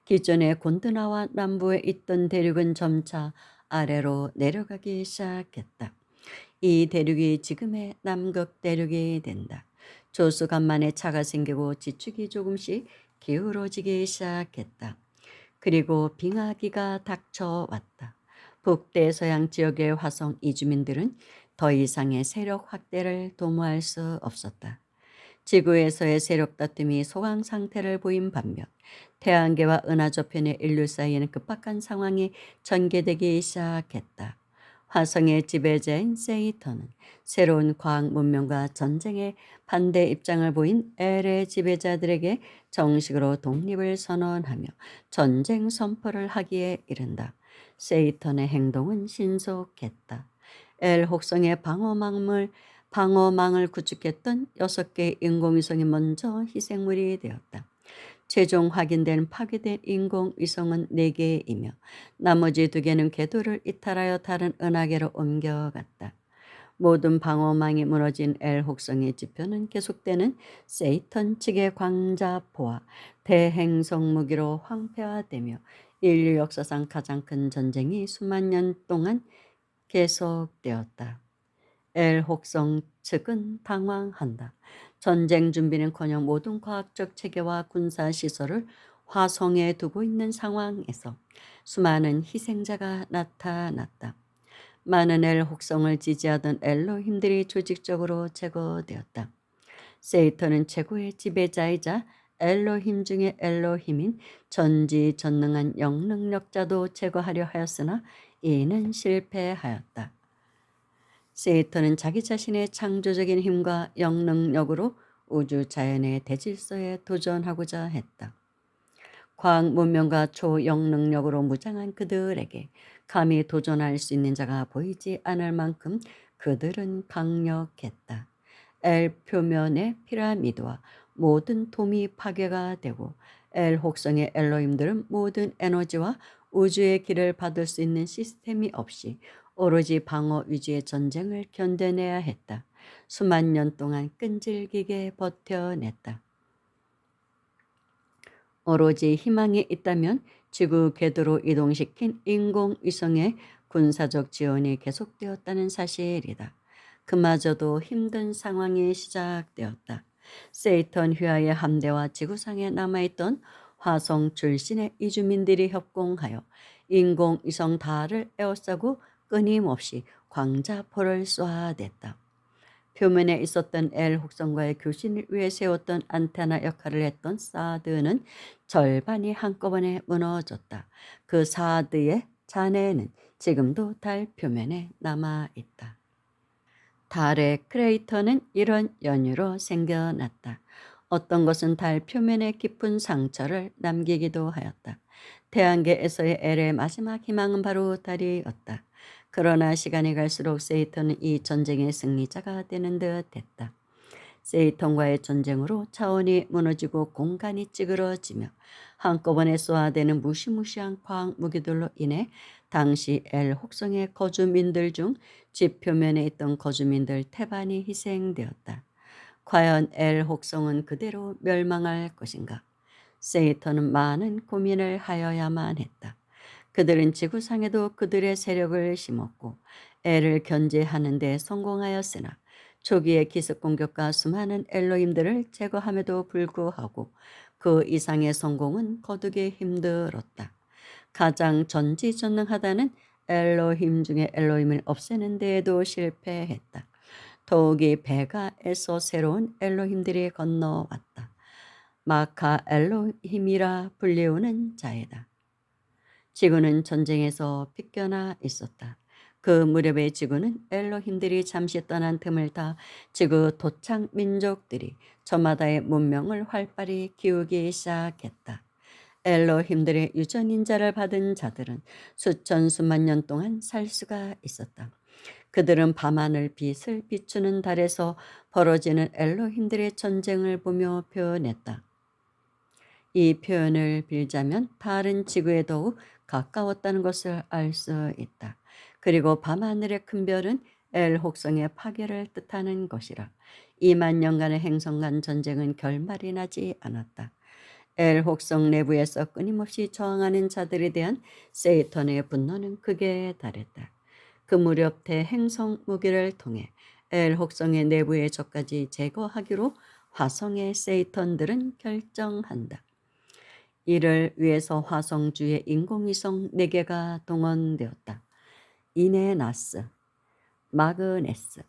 기존의 곤드나와 남부에 있던 대륙은 점차 아래로 내려가기 시작했다. 이 대륙이 지금의 남극 대륙이 된다. 조수간만에 차가 생기고 지축이 조금씩 기울어지기 시작했다. 그리고 빙하기가 닥쳐왔다. 북대서양 지역의 화성 이주민들은 더 이상의 세력 확대를 도모할 수 없었다. 지구에서의 세력 다툼이 소강 상태를 보인 반면 태양계와 은하저편의 인류 사이에는 급박한 상황이 전개되기 시작했다. 화성의 지배자인 세이턴은 새로운 과학 문명과 전쟁에 반대 입장을 보인 엘의 지배자들에게 정식으로 독립을 선언하며 전쟁 선포를 하기에 이른다. 세이턴의 행동은 신속했다. 엘 혹성의 방어망을 구축했던 6개의 인공위성이 먼저 희생물이 되었다. 최종 확인된 파괴된 인공위성은 4개이며 나머지 2개는 궤도를 이탈하여 다른 은하계로 옮겨갔다. 모든 방어망이 무너진 엘 혹성의 지표는 계속되는 세이턴 측의 광자포와 대행성 무기로 황폐화되며 인류 역사상 가장 큰 전쟁이 수만 년 동안 계속되었다. 엘 혹성 측은 당황한다. 전쟁 준비는커녕 모든 과학적 체계와 군사 시설을 화성에 두고 있는 상황에서 수많은 희생자가 나타났다. 많은 엘 혹성을 지지하던 엘로힘들이 조직적으로 제거되었다. 세이턴은 최고의 지배자이자 엘로힘 중의 엘로힘인 전지전능한 영능력자도 제거하려 하였으나 이는 실패하였다. 세이턴은 자기 자신의 창조적인 힘과 영능력으로 우주 자연의 대질서에 도전하고자 했다. 과학 문명과 초영능력으로 무장한 그들에게 감히 도전할 수 있는 자가 보이지 않을 만큼 그들은 강력했다. 엘 표면의 피라미드와 모든 돔이 파괴가 되고 엘 혹성의 엘로힘들은 모든 에너지와 우주의 길을 받을 수 있는 시스템이 없이 오로지 방어 위주의 전쟁을 견뎌내야 했다. 수만 년 동안 끈질기게 버텨냈다. 오로지 희망이 있다면 지구 궤도로 이동시킨 인공위성의 군사적 지원이 계속되었다는 사실이다. 그마저도 힘든 상황이 시작되었다. 세이턴 휘하의 함대와 지구상에 남아있던 화성 출신의 이주민들이 협공하여 인공위성 달을 에워싸고 끊임없이 광자포를 쏘아댔다. 표면에 있었던 L 혹성과의 교신을 위해 세웠던 안테나 역할을 했던 사드는 절반이 한꺼번에 무너졌다. 그 사드의 잔해는 지금도 달 표면에 남아 있다. 달의 크레이터는 이런 연유로 생겨났다. 어떤 것은 달 표면에 깊은 상처를 남기기도 하였다. 태양계에서의 L의 마지막 희망은 바로 달이었다. 그러나 시간이 갈수록 세이턴은 이 전쟁의 승리자가 되는 듯 했다. 세이턴과의 전쟁으로 차원이 무너지고 공간이 찌그러지며 한꺼번에 쏘아대는 무시무시한 과학 무기들로 인해 당시 L 혹성의 거주민들 중 지표면에 있던 거주민들 태반이 희생되었다. 과연 L 혹성은 그대로 멸망할 것인가? 세이턴은 많은 고민을 하여야만 했다. 그들은 지구상에도 그들의 세력을 심었고 L을 견제하는 데 성공하였으나 초기의 기습 공격과 수많은 엘로힘들을 제거함에도 불구하고 그 이상의 성공은 거두기 힘들었다. 가장 전지전능하다는 엘로힘 중에 엘로힘을 없애는 데에도 실패했다. 더욱이 베가에서 새로운 엘로힘들이 건너왔다. 마카 엘로힘이라 불리우는 자이다. 지구는 전쟁에서 빗겨나 있었다. 그 무렵의 지구는 엘로힘들이 잠시 떠난 틈을 타 지구 도착 민족들이 저마다의 문명을 활발히 키우기 시작했다. 엘로힘들의 유전 인자를 받은 자들은 수천 수만 년 동안 살 수가 있었다. 그들은 밤하늘 빛을 비추는 달에서 벌어지는 엘로힘들의 전쟁을 보며 표현했다. 이 표현을 빌자면 달은 지구에 더욱 가까웠다는 것을 알 수 있다. 그리고 밤하늘의 큰 별은 엘 혹성의 파괴를 뜻하는 것이라. 2만 년간의 행성 간 전쟁은 결말이 나지 않았다. 엘 혹성 내부에서 끊임없이 저항하는 자들에 대한 세이턴의 분노는 극에 달했다. 그 무렵 대행성 무기를 통해 엘 혹성의 내부의 적까지 제거하기로 화성의 세이턴들은 결정한다. 이를 위해서 화성주의 인공위성 4개가 동원되었다. 이네나스, 마그네스,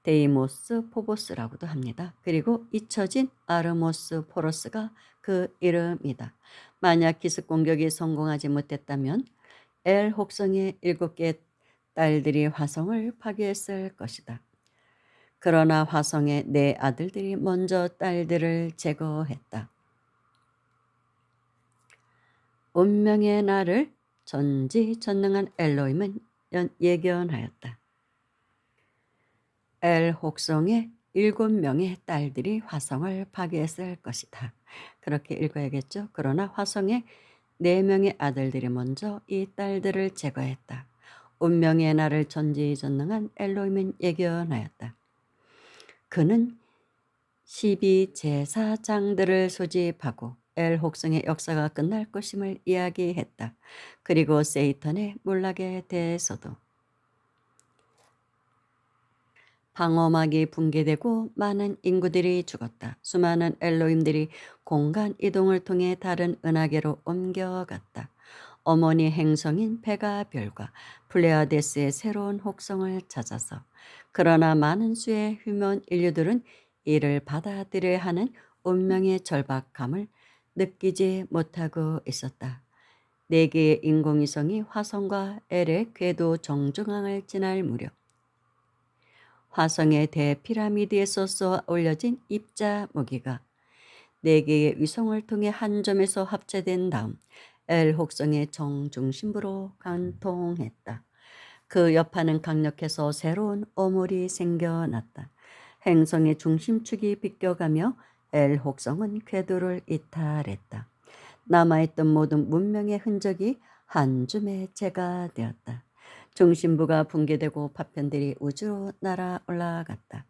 데이모스, 포보스라고도 합니다. 그리고 잊혀진 아르모스 포로스가 그 이름이다. 만약 기습 공격이 성공하지 못했다면 엘 혹성의 7개 딸들이 화성을 파괴했을 것이다. 그러나 화성의 4 아들들이 먼저 딸들을 제거했다. 운명의 날을 전지전능한 엘로힘은 예견하였다. 엘 혹성의 7명의 딸들이 화성을 파괴했을 것이다. 그렇게 읽어야겠죠. 그러나 화성의 4명의 아들들이 먼저 이 딸들을 제거했다. 운명의 날을 전지전능한 엘로힘은 예견하였다. 그는 12제사장들을 소집하고 엘 혹성의 역사가 끝날 것임을 이야기했다. 그리고 세이턴의 몰락에 대해서도 방어막이 붕괴되고 많은 인구들이 죽었다. 수많은 엘로힘들이 공간 이동을 통해 다른 은하계로 옮겨갔다. 어머니 행성인 베가별과 플레아데스의 새로운 혹성을 찾아서. 그러나 많은 수의 휴먼 인류들은 이를 받아들여야 하는 운명의 절박함을 느끼지 못하고 있었다. 4개의 인공위성이 화성과 엘의 궤도 정중앙을 지날 무렵 화성의 대피라미드에서 쏘아 올려진 입자 무기가 4개의 위성을 통해 한 점에서 합체된 다음 엘 혹성의 정중심부로 관통했다. 그 여파는 강력해서 새로운 오물이 생겨났다. 행성의 중심축이 비껴가며 엘 혹성은 궤도를 이탈했다. 남아있던 모든 문명의 흔적이 한 줌의 재가 되었다. 중심부가 붕괴되고 파편들이 우주로 날아 올라갔다.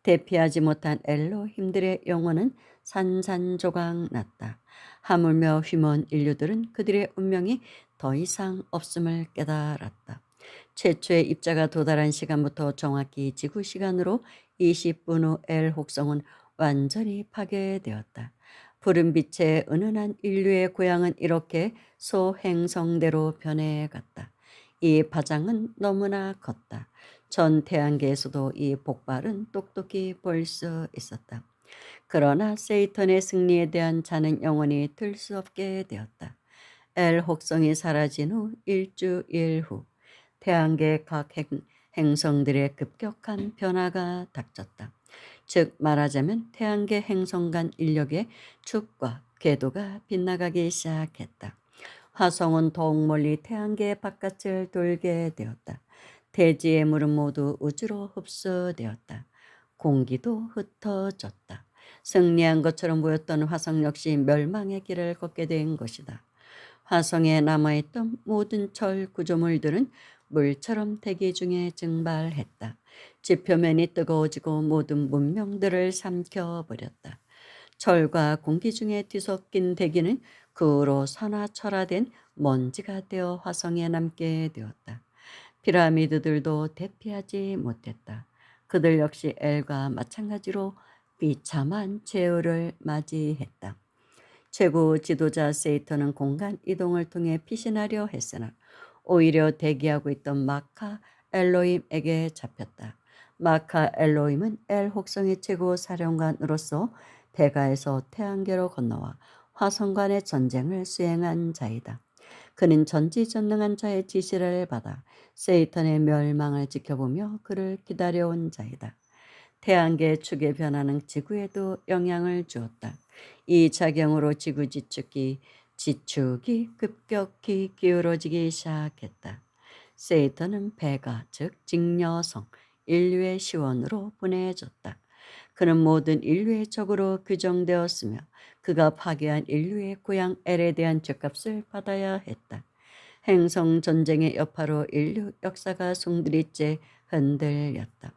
대피하지 못한 엘로힘들의 영혼은 산산조각 났다. 하물며 휴먼 인류들은 그들의 운명이 더 이상 없음을 깨달았다. 최초의 입자가 도달한 시간부터 정확히 지구 시간으로 20분 후 L 혹성은 완전히 파괴되었다. 푸른 빛의 은은한 인류의 고향은 이렇게 소행성대로 변해갔다. 이 파장은 너무나 컸다. 전 태양계에서도 이 폭발은 똑똑히 볼 수 있었다. 그러나 세이턴의 승리에 대한 자는 영원히 들 수 없게 되었다. L 혹성이 사라진 후 일주일 후 태양계 각 행성들의 급격한 변화가 닥쳤다. 즉 말하자면 태양계 행성 간 인력의 축과 궤도가 빗나가기 시작했다. 화성은 더욱 멀리 태양계 바깥을 돌게 되었다. 대지의 물은 모두 우주로 흡수되었다. 공기도 흩어졌다. 승리한 것처럼 보였던 화성 역시 멸망의 길을 걷게 된 것이다. 화성에 남아있던 모든 철 구조물들은 물처럼 대기 중에 증발했다. 지표면이 뜨거워지고 모든 문명들을 삼켜버렸다. 철과 공기 중에 뒤섞인 대기는 그 후로 산화철화된 먼지가 되어 화성에 남게 되었다. 피라미드들도 대피하지 못했다. 그들 역시 엘과 마찬가지로 비참한 최후를 맞이했다. 최고 지도자 세이터는 공간 이동을 통해 피신하려 했으나 오히려 대기하고 있던 마카 엘로임에게 잡혔다. 마카 엘로임은 엘 혹성의 최고 사령관으로서 베가에서 태양계로 건너와 화성간의 전쟁을 수행한 자이다. 그는 전지전능한 자의 지시를 받아 세이턴의 멸망을 지켜보며 그를 기다려온 자이다. 태양계 축의 변화는 지구에도 영향을 주었다. 이 작용으로 지구 지축이 급격히 기울어지기 시작했다. 세이턴은 베가 즉 직녀성 인류의 시원으로 보내졌다. 그는 모든 인류의 적으로 규정되었으며 그가 파괴한 인류의 고향 엘에 대한 죗값을 받아야 했다. 행성 전쟁의 여파로 인류 역사가 송두리째 흔들렸다.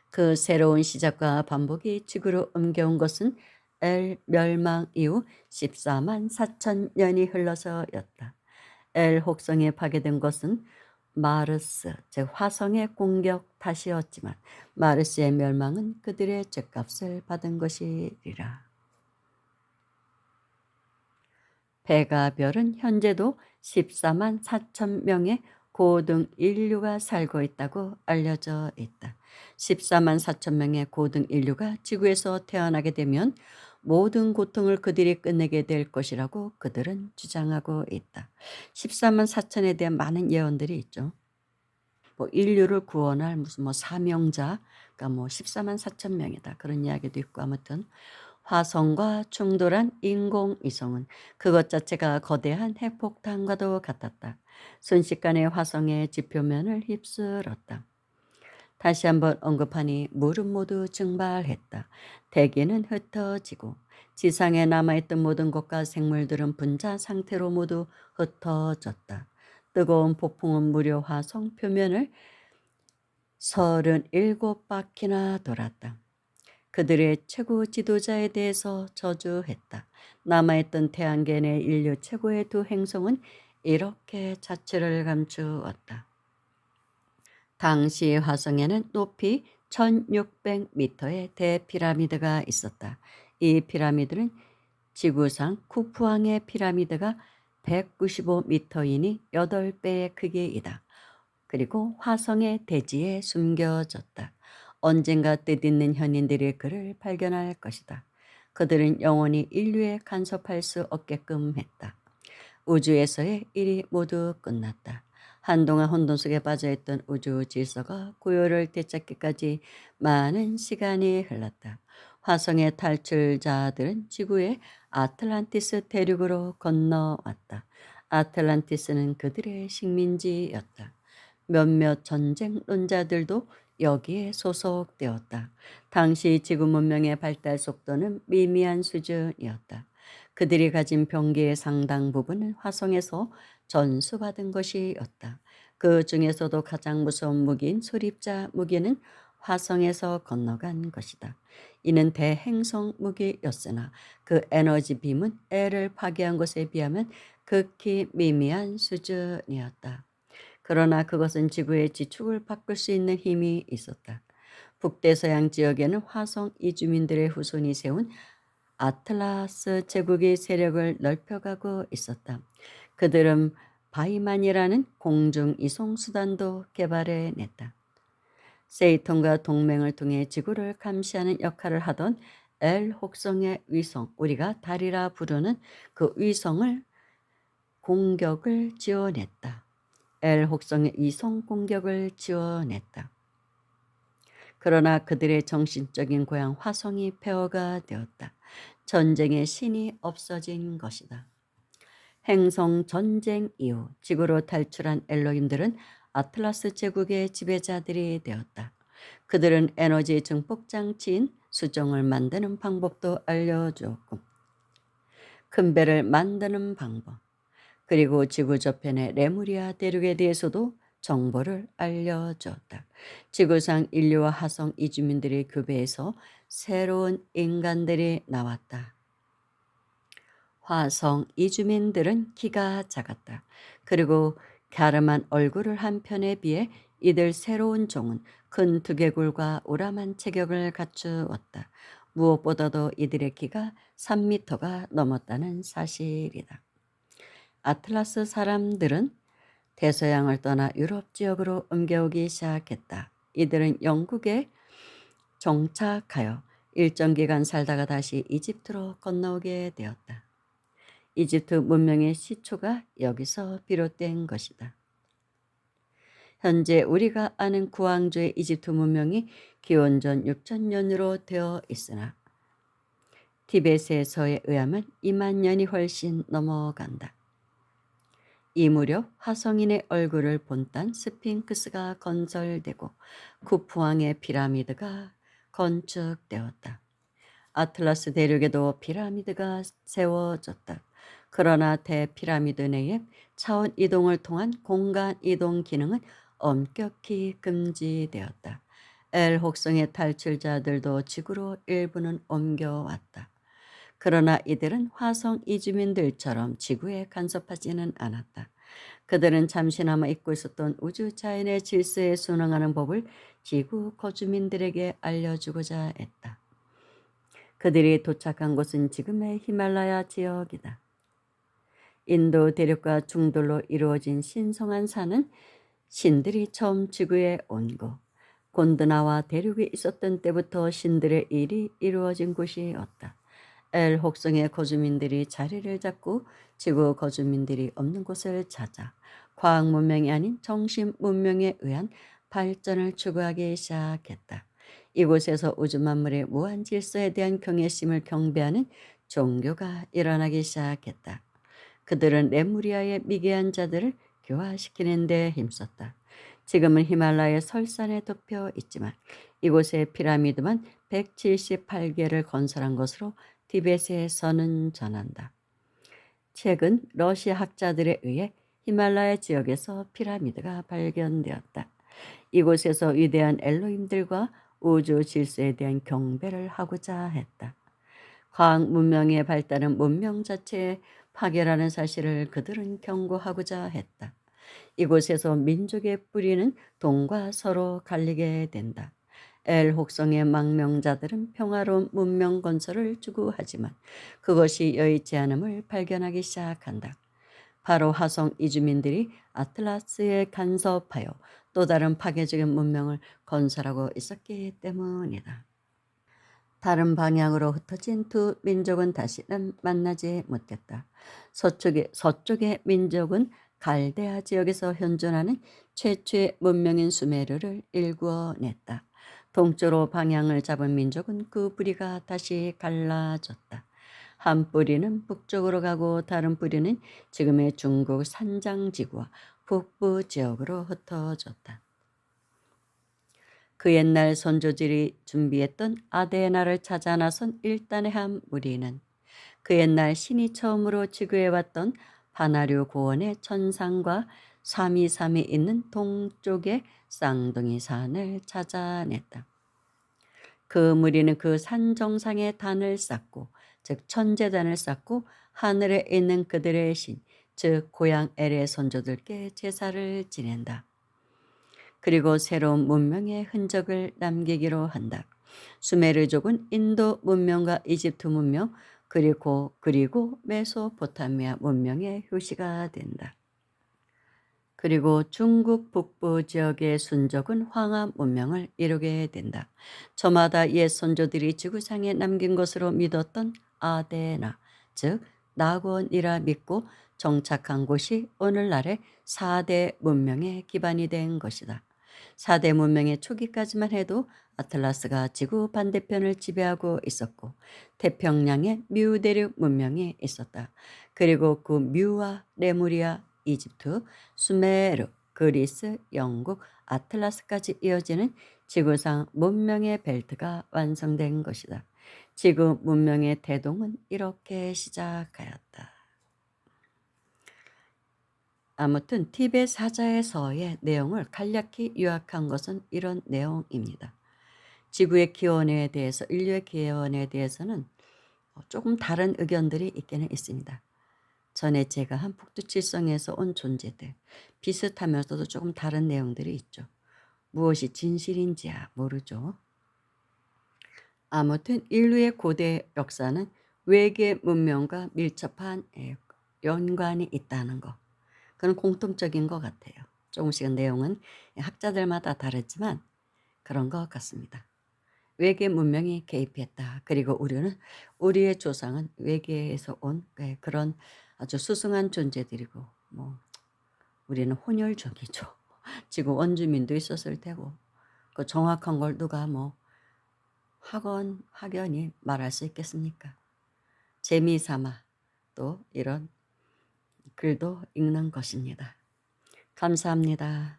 그 새로운 시작과 반복이 지구로 옮겨온 것은 엘 멸망 이후 14만 4천 년이 흘러서였다. 엘 혹성에 파괴된 것은 마르스, 즉 화성의 공격 탓이었지만 마르스의 멸망은 그들의 죗값을 받은 것이리라. 베가별은 현재도 14만 4천 명의 고등 인류가 살고 있다고 알려져 있다. 14만 4천 명의 고등 인류가 지구에서 태어나게 되면 모든 고통을 그들이 끝내게 될 것이라고 그들은 주장하고 있다. 14만 4천에 대한 많은 예언들이 있죠. 뭐 인류를 구원할 무슨 뭐 사명자, 그러니까 뭐 14만 4천 명이다. 그런 이야기도 있고 아무튼 화성과 충돌한 인공위성은 그것 자체가 거대한 핵폭탄과도 같았다. 순식간에 화성의 지표면을 휩쓸었다. 다시 한번 언급하니 물은 모두 증발했다. 대기는 흩어지고 지상에 남아있던 모든 것과 생물들은 분자 상태로 모두 흩어졌다. 뜨거운 폭풍은 무려 화성 표면을 37바퀴나 돌았다. 그들의 최고 지도자에 대해서 저주했다. 남아있던 태양계 내 인류 최고의 두 행성은 이렇게 자취를 감추었다. 당시 화성에는 높이 1600m의 대피라미드가 있었다. 이 피라미드는 지구상 쿠프왕의 피라미드가 195m이니 8배의 크기이다. 그리고 화성의 대지에 숨겨졌다. 언젠가 뜻있는 현인들이 그를 발견할 것이다. 그들은 영원히 인류에 간섭할 수 없게끔 했다. 우주에서의 일이 모두 끝났다. 한동안 혼돈 속에 빠져있던 우주 질서가 고요를 되찾기까지 많은 시간이 흘렀다. 화성의 탈출자들은 지구의 아틀란티스 대륙으로 건너왔다. 아틀란티스는 그들의 식민지였다. 몇몇 전쟁론자들도 여기에 소속되었다. 당시 지구 문명의 발달 속도는 미미한 수준이었다. 그들이 가진 병기의 상당 부분은 화성에서 전수받은 것이었다. 그 중에서도 가장 무서운 무기인 수립자 무기는 화성에서 건너간 것이다. 이는 대행성 무기였으나 그 에너지 빔은 애를 파괴한 것에 비하면 극히 미미한 수준이었다. 그러나 그것은 지구의 지축을 바꿀 수 있는 힘이 있었다. 북대서양 지역에는 화성 이주민들의 후손이 세운 아틀라스 제국이 세력을 넓혀가고 있었다. 그들은 바이만이라는 공중 이송 수단도 개발해냈다. 세이톤과 동맹을 통해 지구를 감시하는 역할을 하던 엘 혹성의 위성, 우리가 달이라 부르는 그 위성을 공격을 지원했다. 엘 혹성의 위성 공격을 지원했다. 그러나 그들의 정신적인 고향 화성이 폐허가 되었다. 전쟁의 신이 없어진 것이다. 행성 전쟁 이후 지구로 탈출한 엘로힘들은 아틀라스 제국의 지배자들이 되었다. 그들은 에너지 증폭 장치인 수정을 만드는 방법도 알려주었고, 큰 배를 만드는 방법, 그리고 지구 저편의 레무리아 대륙에 대해서도 정보를 알려주었다. 지구상 인류와 화성 이주민들의 교배에서 새로운 인간들이 나왔다. 화성 이주민들은 키가 작았다. 그리고 갸름한 얼굴을 한 편에 비해 이들 새로운 종은 큰 두개골과 우람한 체격을 갖추었다. 무엇보다도 이들의 키가 3미터가 넘었다는 사실이다. 아틀라스 사람들은 대서양을 떠나 유럽 지역으로 옮겨오기 시작했다. 이들은 영국에 정착하여 일정 기간 살다가 다시 이집트로 건너오게 되었다. 이집트 문명의 시초가 여기서 비롯된 것이다. 현재 우리가 아는 구항조의 이집트 문명이 기원전 6천년으로 되어 있으나 티베트에서에 의하면 2만 년이 훨씬 넘어간다. 이 무렵 화성인의 얼굴을 본딴 스핑크스가 건설되고 쿠프왕의 피라미드가 건축되었다. 아틀라스 대륙에도 피라미드가 세워졌다. 그러나 대피라미드 내에 차원 이동을 통한 공간 이동 기능은 엄격히 금지되었다. 엘 혹성의 탈출자들도 지구로 일부는 옮겨왔다. 그러나 이들은 화성 이주민들처럼 지구에 간섭하지는 않았다. 그들은 잠시나마 잊고 있었던 우주 자연의 질서에 순응하는 법을 지구 거주민들에게 알려주고자 했다. 그들이 도착한 곳은 지금의 히말라야 지역이다. 인도 대륙과 중돌로 이루어진 신성한 산은 신들이 처음 지구에 온 곳, 곤드나와 대륙에 있었던 때부터 신들의 일이 이루어진 곳이었다. 엘 혹성의 거주민들이 자리를 잡고 지구 거주민들이 없는 곳을 찾아 과학 문명이 아닌 정신 문명에 의한 발전을 추구하기 시작했다. 이곳에서 우주 만물의 무한 질서에 대한 경외심을 경배하는 종교가 일어나기 시작했다. 그들은 레무리아의 미개한 자들을 교화시키는 데 힘썼다. 지금은 히말라야 설산에 덮여 있지만 이곳의 피라미드만 178개를 건설한 것으로 티베트에서는 전한다. 최근 러시아 학자들에 의해 히말라야 지역에서 피라미드가 발견되었다. 이곳에서 위대한 엘로힘들과 우주 질서에 대한 경배를 하고자 했다. 과학 문명의 발달은 문명 자체의 파괴라는 사실을 그들은 경고하고자 했다. 이곳에서 민족의 뿌리는 동과 서로 갈리게 된다. 엘 혹성의 망명자들은 평화로운 문명 건설을 추구하지만 그것이 여의치 않음을 발견하기 시작한다. 바로 화성 이주민들이 아틀라스에 간섭하여 또 다른 파괴적인 문명을 건설하고 있었기 때문이다. 다른 방향으로 흩어진 두 민족은 다시는 만나지 못했다. 서쪽의 민족은 갈대아 지역에서 현존하는 최초의 문명인 수메르를 일구어냈다. 동쪽으로 방향을 잡은 민족은 그 뿌리가 다시 갈라졌다. 한 뿌리는 북쪽으로 가고 다른 뿌리는 지금의 중국 산장지구와 북부 지역으로 흩어졌다. 그 옛날 선조들이 준비했던 아데나를 찾아 나선 일단의 한 무리는 그 옛날 신이 처음으로 지구에 왔던 바나류 고원의 천상과 323이 있는 동쪽의 쌍둥이 산을 찾아냈다. 그 무리는 그 산 정상에 단을 쌓고 즉 천재단을 쌓고 하늘에 있는 그들의 신 즉 고향 엘의 선조들께 제사를 지낸다. 그리고 새로운 문명의 흔적을 남기기로 한다. 수메르족은 인도 문명과 이집트 문명 그리고 메소포타미아 문명의 효시가 된다. 그리고 중국 북부 지역의 순족은 황하 문명을 이루게 된다. 저마다 옛 선조들이 지구상에 남긴 것으로 믿었던 아데나, 즉 낙원이라 믿고 정착한 곳이 오늘날의 4대 문명의 기반이 된 것이다. 4대 문명의 초기까지만 해도 아틀라스가 지구 반대편을 지배하고 있었고 태평양에 뮤 대륙 문명이 있었다. 그리고 그 뮤와 레무리아, 이집트, 수메르, 그리스, 영국, 아틀라스까지 이어지는 지구상 문명의 벨트가 완성된 것이다. 지구 문명의 대동은 이렇게 시작하였다. 아무튼 티베트 사자에서의 내용을 간략히 요약한 것은 이런 내용입니다. 지구의 기원에 대해서, 인류의 기원에 대해서는 조금 다른 의견들이 있기는 있습니다. 전에 제가 한 북두칠성에서 온 존재들, 비슷하면서도 조금 다른 내용들이 있죠. 무엇이 진실인지야 모르죠. 아무튼 인류의 고대 역사는 외계 문명과 밀접한 연관이 있다는 거. 그건 공통적인 것 같아요. 조금씩은 내용은 학자들마다 다르지만 그런 것 같습니다. 외계 문명이 개입했다. 그리고 우리의 조상은 외계에서 온 그런 아주 수승한 존재들이고 뭐 우리는 혼혈종이죠. 지금 원주민도 있었을 테고 그 정확한 걸 누가 뭐 학연히 말할 수 있겠습니까? 재미삼아 또 이런 글도 읽는 것입니다. 감사합니다.